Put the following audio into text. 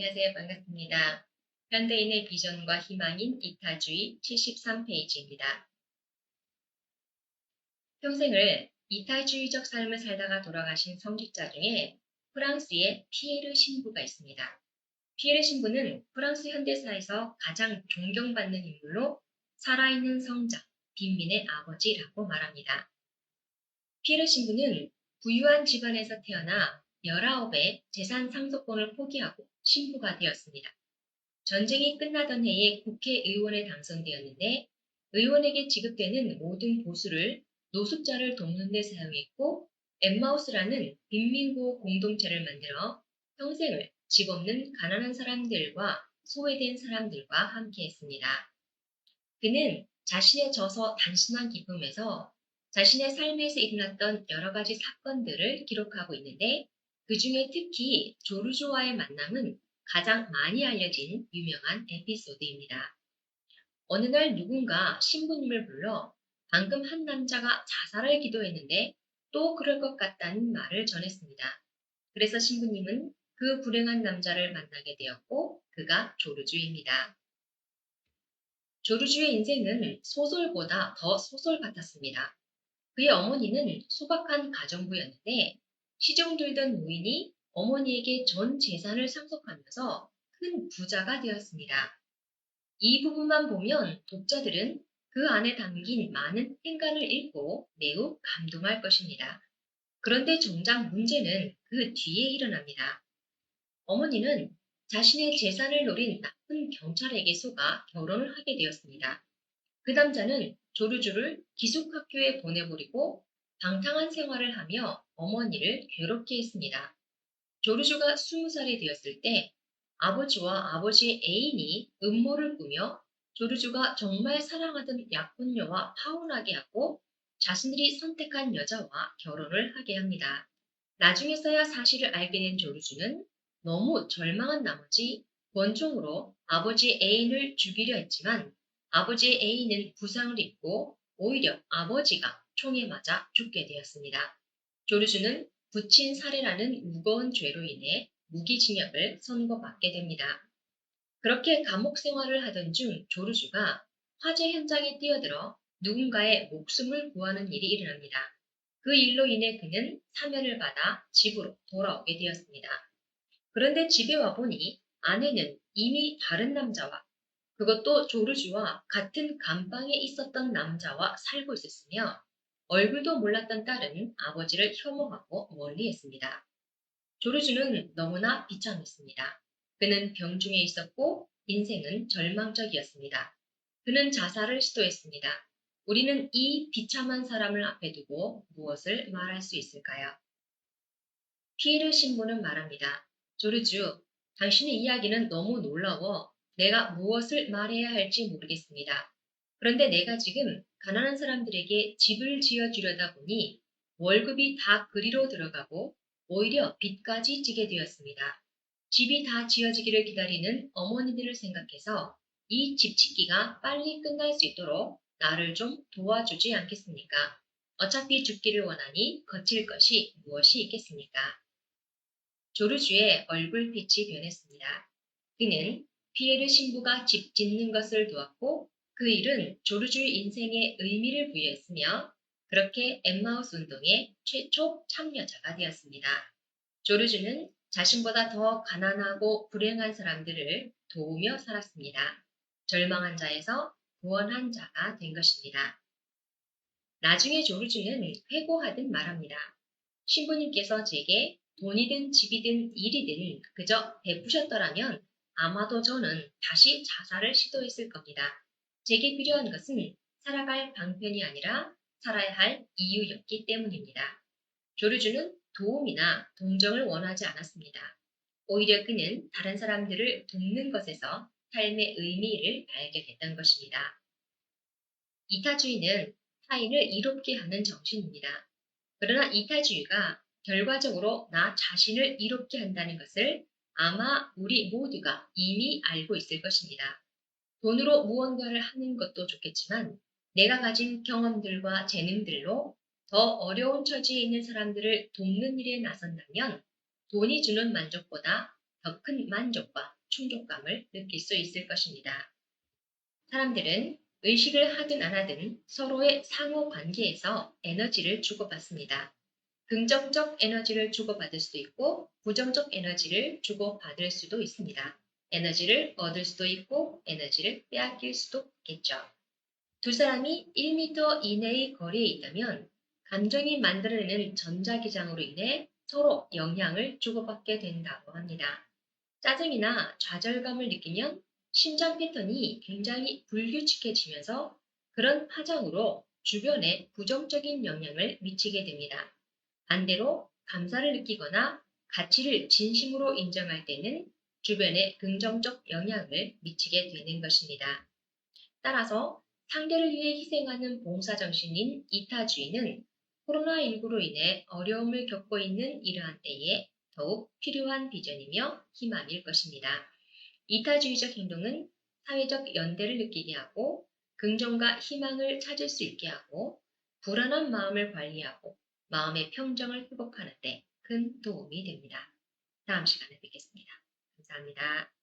안녕하세요. 반갑습니다. 현대인의 비전과 희망인 이타주의 73페이지입니다. 평생을 이타주의적 삶을 살다가 돌아가신 성직자 중에 프랑스의 피에르 신부가 있습니다. 피에르 신부는 프랑스 현대사에서 가장 존경받는 인물로 살아있는 성자, 빈민의 아버지라고 말합니다. 피에르 신부는 부유한 집안에서 태어나 19에 재산 상속권을 포기하고 신부가 되었습니다. 전쟁이 끝나던 해에 국회의원에 당선되었는데 의원에게 지급되는 모든 보수를 노숙자를 돕는 데 사용했고 엠마우스라는 빈민구호 공동체를 만들어 평생을 집 없는 가난한 사람들과 소외된 사람들과 함께했습니다. 그는 자신의 저서 단순한 기쁨에서 자신의 삶에서 일어났던 여러 가지 사건들을 기록하고 있는데 그 중에 특히 조르주와의 만남은 가장 많이 알려진 유명한 에피소드입니다. 어느 날 누군가 신부님을 불러 방금 한 남자가 자살을 기도했는데 또 그럴 것 같다는 말을 전했습니다. 그래서 신부님은 그 불행한 남자를 만나게 되었고 그가 조르주입니다. 조르주의 인생은 소설보다 더 소설 같았습니다. 그의 어머니는 소박한 가정부였는데 시중들던 노인이 어머니에게 전 재산을 상속하면서 큰 부자가 되었습니다. 이 부분만 보면 독자들은 그 안에 담긴 많은 행간을 읽고 매우 감동할 것입니다. 그런데 정작 문제는 그 뒤에 일어납니다. 어머니는 자신의 재산을 노린 나쁜 경찰에게 속아 결혼을 하게 되었습니다. 그 남자는 조르주를 기숙학교에 보내버리고 방탕한 생활을 하며 어머니를 괴롭게 했습니다. 조르주가 20살이 되었을 때 아버지와 아버지의 애인이 음모를 꾸며 조르주가 정말 사랑하던 약혼녀와 파혼하게 하고 자신들이 선택한 여자와 결혼을 하게 합니다. 나중에서야 사실을 알게 된 조르주는 너무 절망한 나머지 권총으로 아버지의 애인을 죽이려 했지만 아버지의 애인은 부상을 입고 오히려 아버지가 총에 맞아 죽게 되었습니다. 조르주는 부친 살해라는 무거운 죄로 인해 무기징역을 선고받게 됩니다. 그렇게 감옥 생활을 하던 중 조르주가 화재 현장에 뛰어들어 누군가의 목숨을 구하는 일이 일어납니다. 그 일로 인해 그는 사면을 받아 집으로 돌아오게 되었습니다. 그런데 집에 와보니 아내는 이미 다른 남자와 그것도 조르주와 같은 감방에 있었던 남자와 살고 있었으며 얼굴도 몰랐던 딸은 아버지를 혐오하고 멀리했습니다. 조르주는 너무나 비참했습니다. 그는 병중에 있었고 인생은 절망적이었습니다. 그는 자살을 시도했습니다. 우리는 이 비참한 사람을 앞에 두고 무엇을 말할 수 있을까요? 피에르 신부는 말합니다. 조르주, 당신의 이야기는 너무 놀라워 내가 무엇을 말해야 할지 모르겠습니다. 그런데 내가 지금 가난한 사람들에게 집을 지어주려다 보니 월급이 다 그리로 들어가고 오히려 빚까지 지게 되었습니다. 집이 다 지어지기를 기다리는 어머니들을 생각해서 이 집 짓기가 빨리 끝날 수 있도록 나를 좀 도와주지 않겠습니까? 어차피 죽기를 원하니 거칠 것이 무엇이 있겠습니까? 조르주의 얼굴빛이 변했습니다. 그는 피에르 신부가 집 짓는 것을 도왔고 그 일은 조르주의 인생에 의미를 부여했으며 그렇게 엠마우스 운동의 최초 참여자가 되었습니다. 조르주는 자신보다 더 가난하고 불행한 사람들을 도우며 살았습니다. 절망한 자에서 구원한 자가 된 것입니다. 나중에 조르주는 회고하듯 말합니다. 신부님께서 제게 돈이든 집이든 일이든 그저 베푸셨더라면 아마도 저는 다시 자살을 시도했을 겁니다. 제게 필요한 것은 살아갈 방편이 아니라 살아야 할 이유였기 때문입니다. 조르주는 도움이나 동정을 원하지 않았습니다. 오히려 그는 다른 사람들을 돕는 것에서 삶의 의미를 발견했던 것입니다. 이타주의는 타인을 이롭게 하는 정신입니다. 그러나 이타주의가 결과적으로 나 자신을 이롭게 한다는 것을 아마 우리 모두가 이미 알고 있을 것입니다. 돈으로 무언가를 하는 것도 좋겠지만 내가 가진 경험들과 재능들로 더 어려운 처지에 있는 사람들을 돕는 일에 나선다면 돈이 주는 만족보다 더 큰 만족과 충족감을 느낄 수 있을 것입니다. 사람들은 의식을 하든 안 하든 서로의 상호 관계에서 에너지를 주고받습니다. 긍정적 에너지를 주고받을 수도 있고 부정적 에너지를 주고받을 수도 있습니다. 에너지를 얻을 수도 있고 에너지를 빼앗길 수도 있겠죠. 두 사람이 1m 이내의 거리에 있다면 감정이 만들어내는 전자기장으로 인해 서로 영향을 주고받게 된다고 합니다. 짜증이나 좌절감을 느끼면 심장 패턴이 굉장히 불규칙해지면서 그런 파장으로 주변에 부정적인 영향을 미치게 됩니다. 반대로 감사를 느끼거나 가치를 진심으로 인정할 때는 주변에 긍정적 영향을 미치게 되는 것입니다. 따라서 상대를 위해 희생하는 봉사정신인 이타주의는 코로나19로 인해 어려움을 겪고 있는 이러한 때에 더욱 필요한 비전이며 희망일 것입니다. 이타주의적 행동은 사회적 연대를 느끼게 하고 긍정과 희망을 찾을 수 있게 하고 불안한 마음을 관리하고 마음의 평정을 회복하는 데 큰 도움이 됩니다. 다음 시간에 뵙겠습니다. 감사합니다.